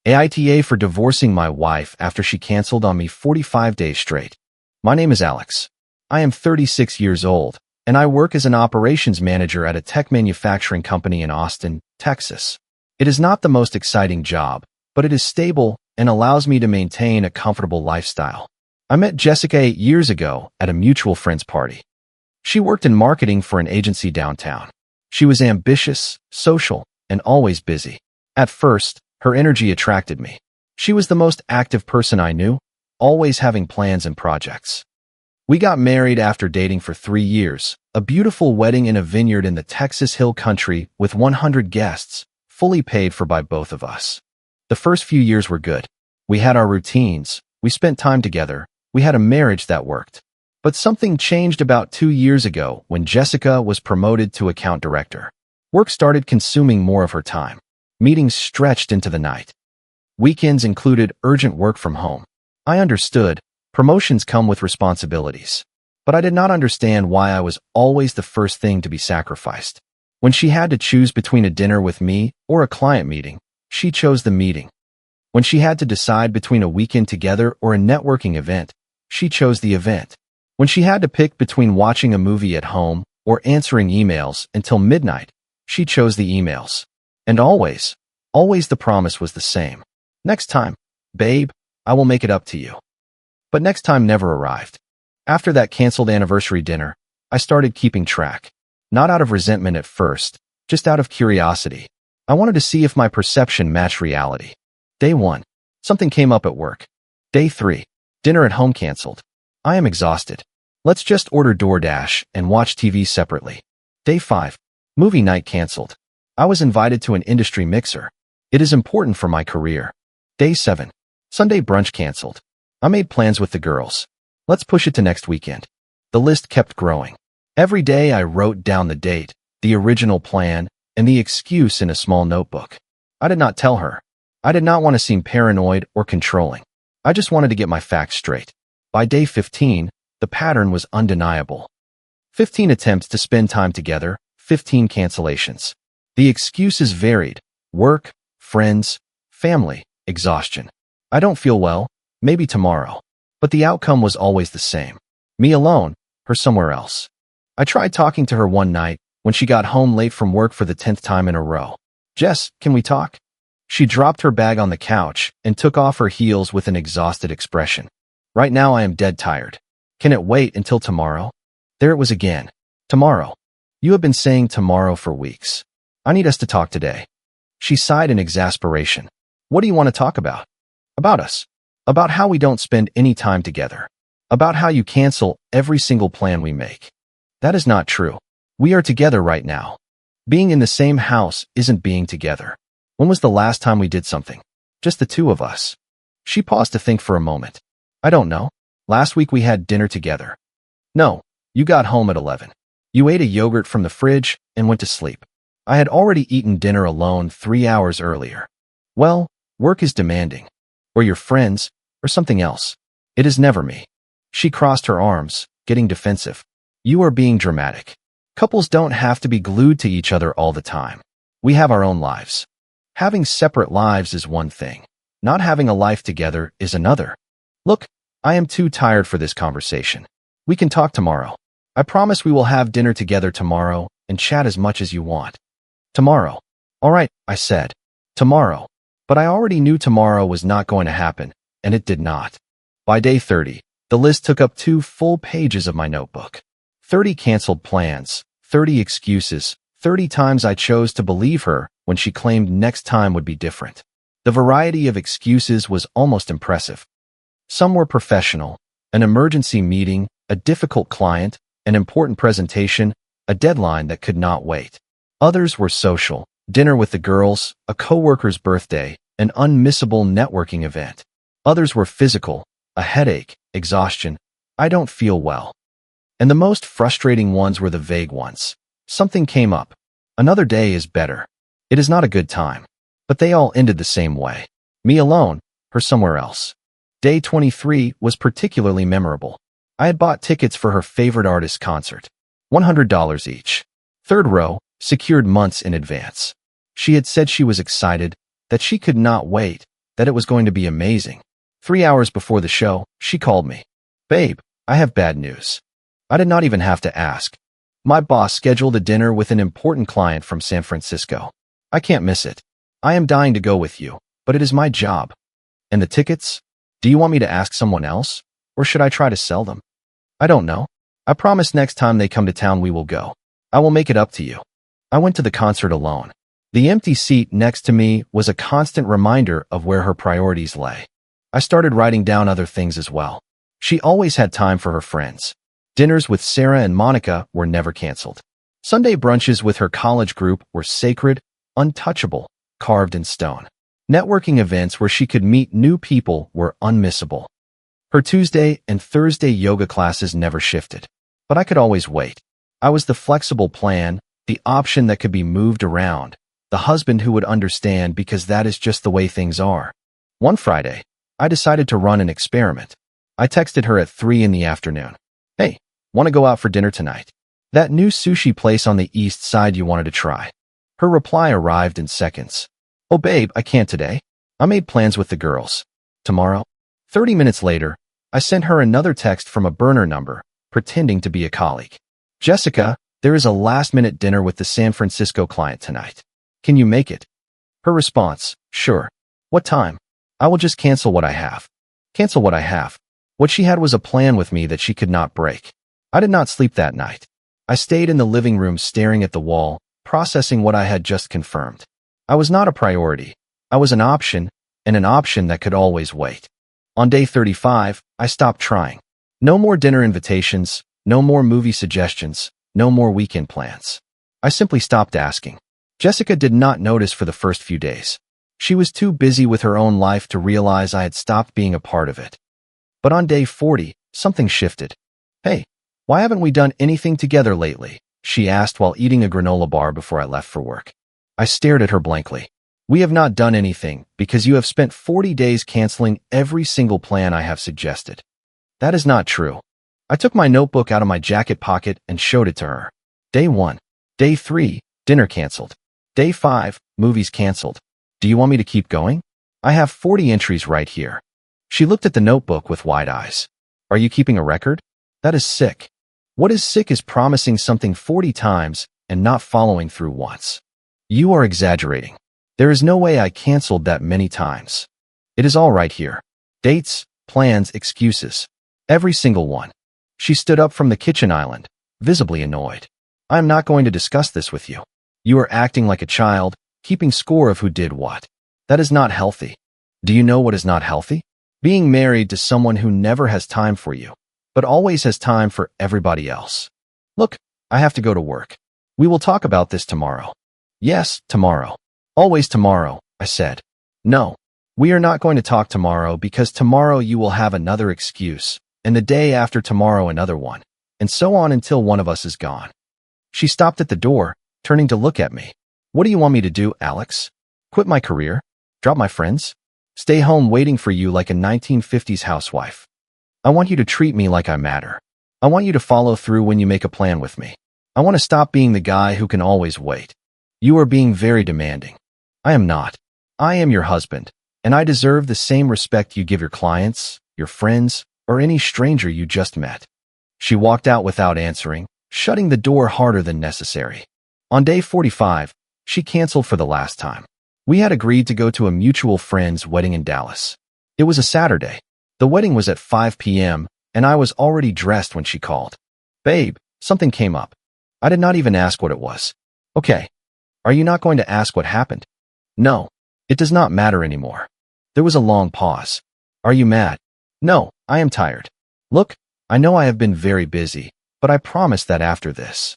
AITA for divorcing my wife after she canceled on me 45 days straight. My name is Alex. I am 36 years old, and I work as an operations manager at a tech manufacturing company in Austin, Texas. It is not the most exciting job, but it is stable and allows me to maintain a comfortable lifestyle. I met Jessica 8 years ago at a mutual friend's party. She worked in marketing for an agency downtown. She was ambitious, social, and always busy. At first, her energy attracted me. She was the most active person I knew, always having plans and projects. We got married after dating for 3 years, a beautiful wedding in a vineyard in the Texas Hill Country with 100 guests, fully paid for by both of us. The first few years were good. We had our routines, we spent time together, we had a marriage that worked. But something changed about 2 years ago when Jessica was promoted to account director. Work started consuming more of her time. Meetings stretched into the night. Weekends included urgent work from home. I understood. Promotions come with responsibilities. But I did not understand why I was always the first thing to be sacrificed. When she had to choose between a dinner with me or a client meeting, she chose the meeting. When she had to decide between a weekend together or a networking event, she chose the event. When she had to pick between watching a movie at home or answering emails until midnight, she chose the emails. And always the promise was the same. Next time, babe, I will make it up to you. But next time never arrived. After that canceled anniversary dinner, I started keeping track. Not out of resentment at first, just out of curiosity. I wanted to see if my perception matched reality. Day 1. Something came up at work. Day 3. Dinner at home canceled. I am exhausted. Let's just order DoorDash and watch TV separately. Day 5. Movie night canceled. I was invited to an industry mixer. It is important for my career. Day 7. Sunday brunch canceled. I made plans with the girls. Let's push it to next weekend. The list kept growing. Every day I wrote down the date, the original plan, and the excuse in a small notebook. I did not tell her. I did not want to seem paranoid or controlling. I just wanted to get my facts straight. By day 15, the pattern was undeniable. 15 attempts to spend time together, 15 cancellations. The excuses varied: work, friends, family, exhaustion. I don't feel well, maybe tomorrow. But the outcome was always the same. Me alone, her somewhere else. I tried talking to her one night when she got home late from work for the 10th time in a row. Jess, can we talk? She dropped her bag on the couch and took off her heels with an exhausted expression. Right now I am dead tired. Can it wait until tomorrow? There it was again. Tomorrow. You have been saying tomorrow for weeks. I need us to talk today. She sighed in exasperation. What do you want to talk about? About us. About how we don't spend any time together. About how you cancel every single plan we make. That is not true. We are together right now. Being in the same house isn't being together. When was the last time we did something? Just the two of us. She paused to think for a moment. I don't know. Last week we had dinner together. No, you got home at 11. You ate a yogurt from the fridge and went to sleep. I had already eaten dinner alone 3 hours earlier. Well, work is demanding. Or your friends, or something else. It is never me. She crossed her arms, getting defensive. You are being dramatic. Couples don't have to be glued to each other all the time. We have our own lives. Having separate lives is one thing. Not having a life together is another. Look, I am too tired for this conversation. We can talk tomorrow. I promise we will have dinner together tomorrow and chat as much as you want. Tomorrow. All right, I said. Tomorrow. But I already knew tomorrow was not going to happen, and it did not. By day 30, the list took up 2 full pages of my notebook. 30 canceled plans, 30 excuses, 30 times I chose to believe her when she claimed next time would be different. The variety of excuses was almost impressive. Some were professional: an emergency meeting, a difficult client, an important presentation, a deadline that could not wait. Others were social: dinner with the girls, a coworker's birthday, an unmissable networking event. Others were physical: a headache, exhaustion, I don't feel well. And the most frustrating ones were the vague ones. Something came up. Another day is better. It is not a good time. But they all ended the same way. Me alone, her somewhere else. Day 23 was particularly memorable. I had bought tickets for her favorite artist's concert. $100 each. Third row, secured months in advance. She had said she was excited, that she could not wait, that it was going to be amazing. 3 hours before the show, she called me. Babe, I have bad news. I did not even have to ask. My boss scheduled a dinner with an important client from San Francisco. I can't miss it. I am dying to go with you, but it is my job. And the tickets? Do you want me to ask someone else? Or should I try to sell them? I don't know. I promise next time they come to town we will go. I will make it up to you. I went to the concert alone. The empty seat next to me was a constant reminder of where her priorities lay. I started writing down other things as well. She always had time for her friends. Dinners with Sarah and Monica were never canceled. Sunday brunches with her college group were sacred, untouchable, carved in stone. Networking events where she could meet new people were unmissable. Her Tuesday and Thursday yoga classes never shifted. But I could always wait. I was the flexible plan, the option that could be moved around, the husband who would understand because that is just the way things are. One Friday, I decided to run an experiment. I texted her at 3 in the afternoon. Hey, want to go out for dinner tonight? That new sushi place on the east side you wanted to try. Her reply arrived in seconds. Oh babe, I can't today. I made plans with the girls. Tomorrow? 30 minutes later, I sent her another text from a burner number, pretending to be a colleague. Jessica, there is a last-minute dinner with the San Francisco client tonight. Can you make it? Her response, sure. What time? I will just cancel what I have. Cancel what I have. What she had was a plan with me that she could not break. I did not sleep that night. I stayed in the living room staring at the wall, processing what I had just confirmed. I was not a priority. I was an option, and an option that could always wait. On day 35, I stopped trying. No more dinner invitations, no more movie suggestions, no more weekend plans. I simply stopped asking. Jessica did not notice for the first few days. She was too busy with her own life to realize I had stopped being a part of it. But on day 40, something shifted. Hey, why haven't we done anything together lately? She asked while eating a granola bar before I left for work. I stared at her blankly. We have not done anything because you have spent 40 days canceling every single plan I have suggested. That is not true. I took my notebook out of my jacket pocket and showed it to her. Day 1. Day 3, dinner canceled. Day 5, movies canceled. Do you want me to keep going? I have 40 entries right here. She looked at the notebook with wide eyes. Are you keeping a record? That is sick. What is sick is promising something 40 times and not following through once. You are exaggerating. There is no way I canceled that many times. It is all right here. Dates, plans, excuses. Every single one. She stood up from the kitchen island, visibly annoyed. I am not going to discuss this with you. You are acting like a child, keeping score of who did what. That is not healthy. Do you know what is not healthy? Being married to someone who never has time for you, but always has time for everybody else. Look, I have to go to work. We will talk about this tomorrow. Yes, tomorrow. Always tomorrow, I said. No, we are not going to talk tomorrow because tomorrow you will have another excuse, and the day after tomorrow another one, and so on until one of us is gone. She stopped at the door, turning to look at me. What do you want me to do, Alex? Quit my career? Drop my friends? Stay home waiting for you like a 1950s housewife? I want you to treat me like I matter. I want you to follow through when you make a plan with me. I want to stop being the guy who can always wait. You are being very demanding. I am not. I am your husband, and I deserve the same respect you give your clients, your friends, or any stranger you just met. She walked out without answering, shutting the door harder than necessary. On day 45, she canceled for the last time. We had agreed to go to a mutual friend's wedding in Dallas. It was a Saturday. The wedding was at 5 p.m., and I was already dressed when she called. Babe, something came up. I did not even ask what it was. Okay. Are you not going to ask what happened? No. It does not matter anymore. There was a long pause. Are you mad? No, I am tired. Look, I know I have been very busy, but I promise that after this.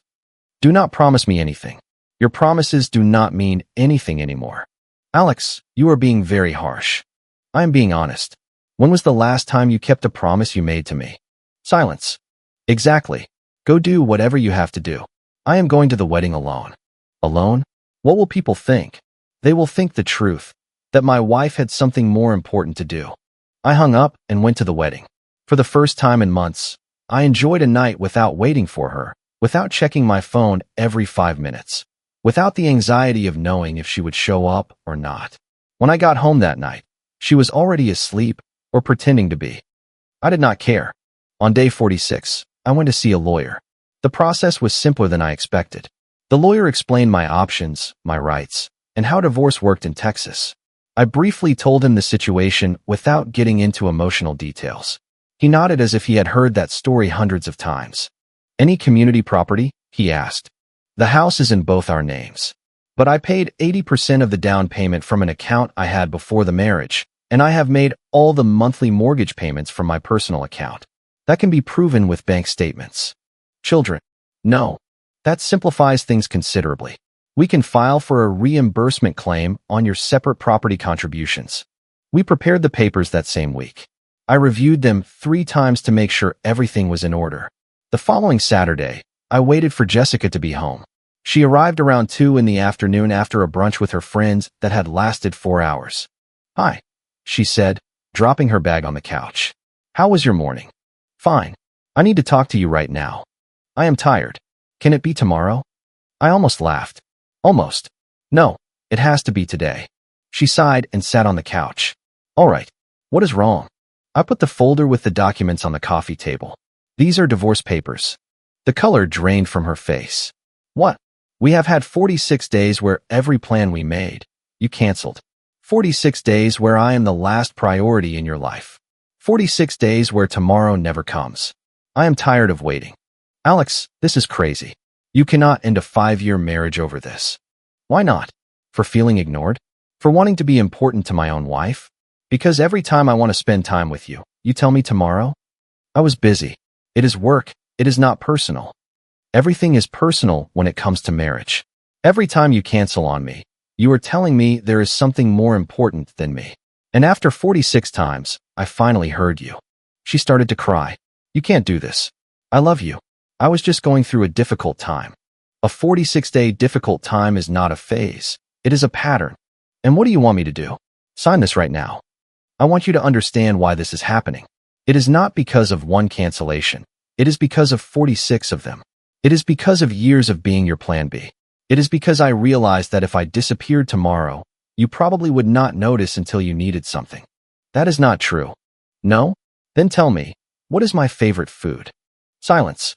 Do not promise me anything. Your promises do not mean anything anymore. Alex, you are being very harsh. I am being honest. When was the last time you kept a promise you made to me? Silence. Exactly. Go do whatever you have to do. I am going to the wedding alone. Alone? What will people think? They will think the truth, that my wife had something more important to do. I hung up and went to the wedding. For the first time in months, I enjoyed a night without waiting for her, without checking my phone every 5 minutes, without the anxiety of knowing if she would show up or not. When I got home that night, She was already asleep or pretending to be. I did not care. On day 46, I went to see a lawyer. The process was simpler than I expected. The lawyer explained my options, my rights, and how divorce worked in Texas. I briefly told him the situation without getting into emotional details. He nodded as if he had heard that story hundreds of times. Any community property? He asked. The house is in both our names. But I paid 80% of the down payment from an account I had before the marriage, and I have made all the monthly mortgage payments from my personal account. That can be proven with bank statements. Children? No. That simplifies things considerably. We can file for a reimbursement claim on your separate property contributions. We prepared the papers that same week. I reviewed them 3 times to make sure everything was in order. The following Saturday, I waited for Jessica to be home. She arrived around 2 in the afternoon after a brunch with her friends that had lasted 4 hours. Hi, she said, dropping her bag on the couch. How was your morning? Fine. I need to talk to you right now. I am tired. Can it be tomorrow? I almost laughed. Almost. No, it has to be today. She sighed and sat on the couch. All right. What is wrong? I put the folder with the documents on the coffee table. These are divorce papers. The color drained from her face. What? We have had 46 days where every plan we made, you canceled. 46 days where I am the last priority in your life. 46 days where tomorrow never comes. I am tired of waiting. Alex, this is crazy. You cannot end a 5-year marriage over this. Why not? For feeling ignored? For wanting to be important to my own wife? Because every time I want to spend time with you, you tell me tomorrow? I was busy. It is work. It is not personal. Everything is personal when it comes to marriage. Every time you cancel on me, you are telling me there is something more important than me. And after 46 times, I finally heard you. She started to cry. You can't do this. I love you. I was just going through a difficult time. A 46-day difficult time is not a phase. It is a pattern. And what do you want me to do? Sign this right now. I want you to understand why this is happening. It is not because of one cancellation. It is because of 46 of them. It is because of years of being your plan B. It is because I realized that if I disappeared tomorrow, you probably would not notice until you needed something. That is not true. No? Then tell me, what is my favorite food? Silence.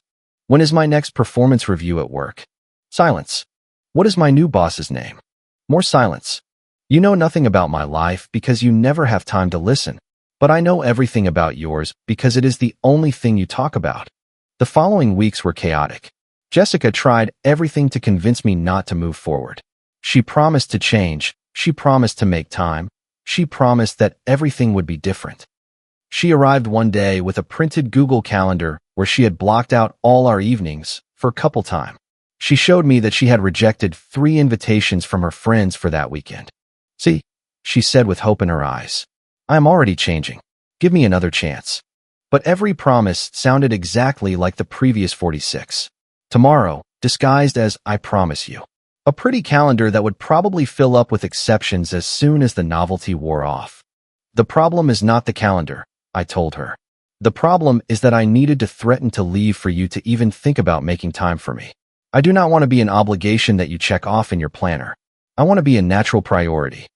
When is my next performance review at work? Silence. What is my new boss's name? More silence. You know nothing about my life because you never have time to listen, but I know everything about yours because it is the only thing you talk about. The following weeks were chaotic. Jessica tried everything to convince me not to move forward. She promised to change. She promised to make time. She promised that everything would be different. She arrived one day with a printed Google Calendar where she had blocked out all our evenings for couple time. She showed me that she had rejected 3 invitations from her friends for that weekend. See, she said with hope in her eyes. I am already changing. Give me another chance. But every promise sounded exactly like the previous 46. Tomorrow, disguised as I promise you. A pretty calendar that would probably fill up with exceptions as soon as the novelty wore off. The problem is not the calendar, I told her. The problem is that I needed to threaten to leave for you to even think about making time for me. I do not want to be an obligation that you check off in your planner. I want to be a natural priority.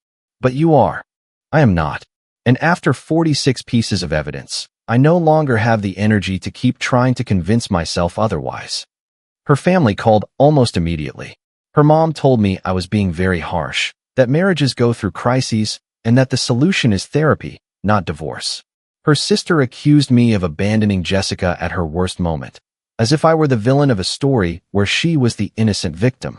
But you are. I am not. And after 46 pieces of evidence, I no longer have the energy to keep trying to convince myself otherwise. Her family called almost immediately. Her mom told me I was being very harsh, that marriages go through crises, and that the solution is therapy, not divorce. Her sister accused me of abandoning Jessica at her worst moment, as if I were the villain of a story where she was the innocent victim.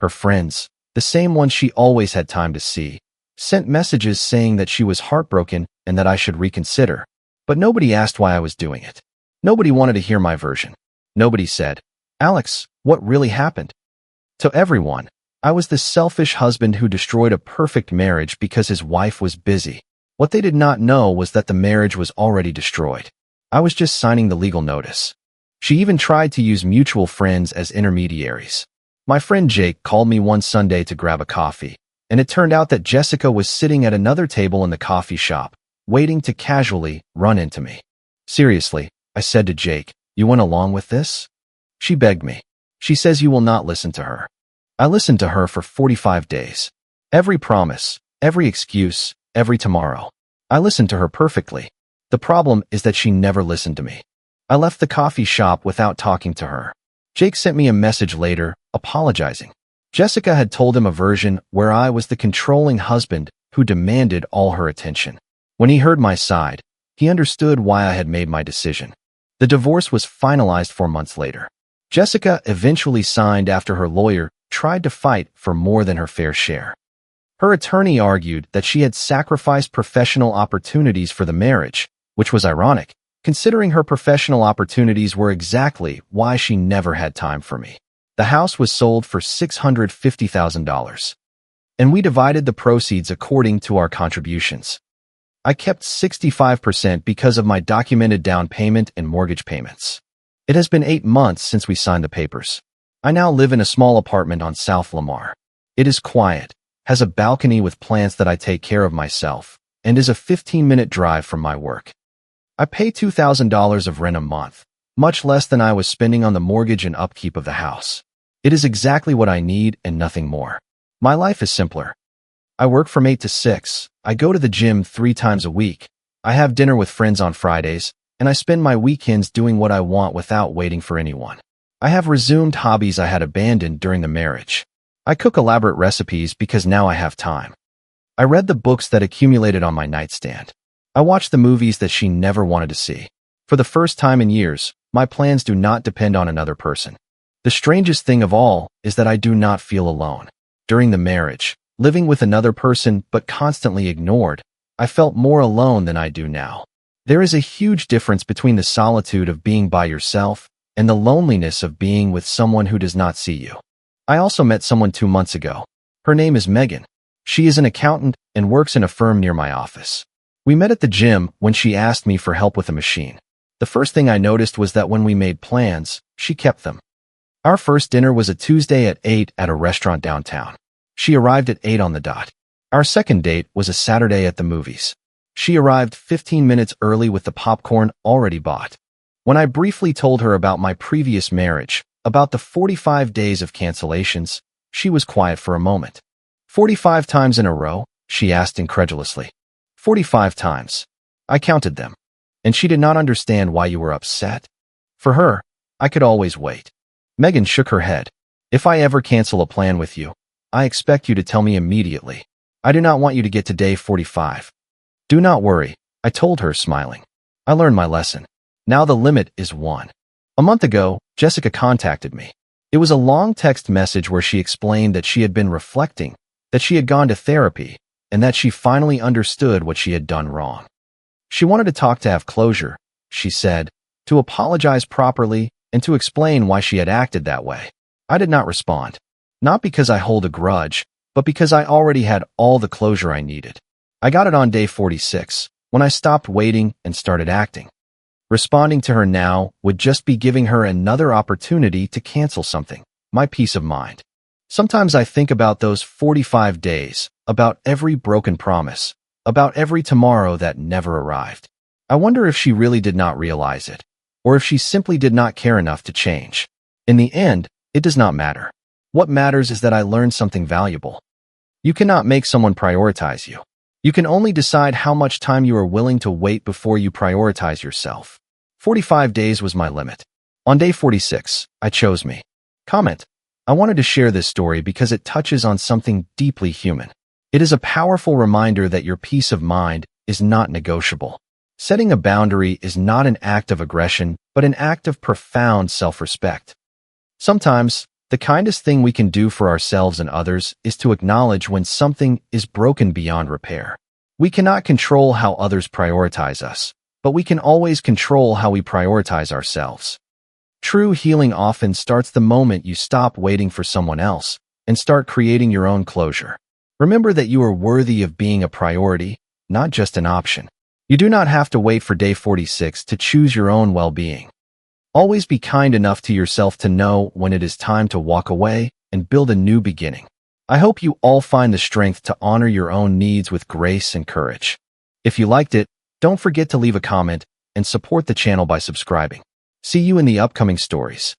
Her friends, the same ones she always had time to see, sent messages saying that she was heartbroken and that I should reconsider. But nobody asked why I was doing it. Nobody wanted to hear my version. Nobody said, Alex, what really happened? To everyone, I was the selfish husband who destroyed a perfect marriage because his wife was busy. What they did not know was that the marriage was already destroyed. I was just signing the legal notice. She even tried to use mutual friends as intermediaries. My friend Jake called me one Sunday to grab a coffee, and it turned out that Jessica was sitting at another table in the coffee shop, waiting to casually run into me. Seriously, I said to Jake, you went along with this? She begged me. She says you will not listen to her. I listened to her for 45 days. Every promise, every excuse, every tomorrow. I listened to her perfectly. The problem is that she never listened to me. I left the coffee shop without talking to her. Jake sent me a message later, apologizing. Jessica had told him a version where I was the controlling husband who demanded all her attention. When he heard my side, he understood why I had made my decision. The divorce was finalized 4 months later. Jessica eventually signed after her lawyer tried to fight for more than her fair share. Her attorney argued that she had sacrificed professional opportunities for the marriage, which was ironic, considering her professional opportunities were exactly why she never had time for me. The house was sold for $650,000, and we divided the proceeds according to our contributions. I kept 65% because of my documented down payment and mortgage payments. It has been 8 months since we signed the papers. I now live in a small apartment on South Lamar. It is quiet, has a balcony with plants that I take care of myself, and is a 15-minute drive from my work. I pay $2,000 of rent a month, much less than I was spending on the mortgage and upkeep of the house. It is exactly what I need and nothing more. My life is simpler. I work from 8 to 6, I go to the gym 3 times a week, I have dinner with friends on Fridays, and I spend my weekends doing what I want without waiting for anyone. I have resumed hobbies I had abandoned during the marriage. I cook elaborate recipes because now I have time. I read the books that accumulated on my nightstand. I watch the movies that she never wanted to see. For the first time in years, my plans do not depend on another person. The strangest thing of all is that I do not feel alone. During the marriage, living with another person but constantly ignored, I felt more alone than I do now. There is a huge difference between the solitude of being by yourself and the loneliness of being with someone who does not see you. I also met someone 2 months ago. Her name is Megan. She is an accountant and works in a firm near my office. We met at the gym when she asked me for help with a machine. The first thing I noticed was that when we made plans, she kept them. Our first dinner was a Tuesday at 8 at a restaurant downtown. She arrived at 8 on the dot. Our second date was a Saturday at the movies. She arrived 15 minutes early with the popcorn already bought. When I briefly told her about my previous marriage, about the 45 days of cancellations, she was quiet for a moment. 45 times in a row? She asked incredulously. 45 times. I counted them. And she did not understand why you were upset. For her, I could always wait. Megan shook her head. If I ever cancel a plan with you, I expect you to tell me immediately. I do not want you to get to day 45. Do not worry, I told her, smiling. I learned my lesson. Now the limit is 1. A month ago, Jessica contacted me. It was a long text message where she explained that she had been reflecting, that she had gone to therapy, and that she finally understood what she had done wrong. She wanted to talk to have closure, she said, to apologize properly, and to explain why she had acted that way. I did not respond. Not because I hold a grudge, but because I already had all the closure I needed. I got it on day 46, when I stopped waiting and started acting. Responding to her now would just be giving her another opportunity to cancel something, my peace of mind. Sometimes I think about those 45 days, about every broken promise, about every tomorrow that never arrived. I wonder if she really did not realize it, or if she simply did not care enough to change. In the end, it does not matter. What matters is that I learned something valuable. You cannot make someone prioritize you. You can only decide how much time you are willing to wait before you prioritize yourself. 45 days was my limit. On day 46, I chose me. Comment. I wanted to share this story because it touches on something deeply human. It is a powerful reminder that your peace of mind is not negotiable. Setting a boundary is not an act of aggression, but an act of profound self-respect. Sometimes, the kindest thing we can do for ourselves and others is to acknowledge when something is broken beyond repair. We cannot control how others prioritize us, but we can always control how we prioritize ourselves. True healing often starts the moment you stop waiting for someone else and start creating your own closure. Remember that you are worthy of being a priority, not just an option. You do not have to wait for day 46 to choose your own well-being. Always be kind enough to yourself to know when it is time to walk away and build a new beginning. I hope you all find the strength to honor your own needs with grace and courage. If you liked it, don't forget to leave a comment and support the channel by subscribing. See you in the upcoming stories.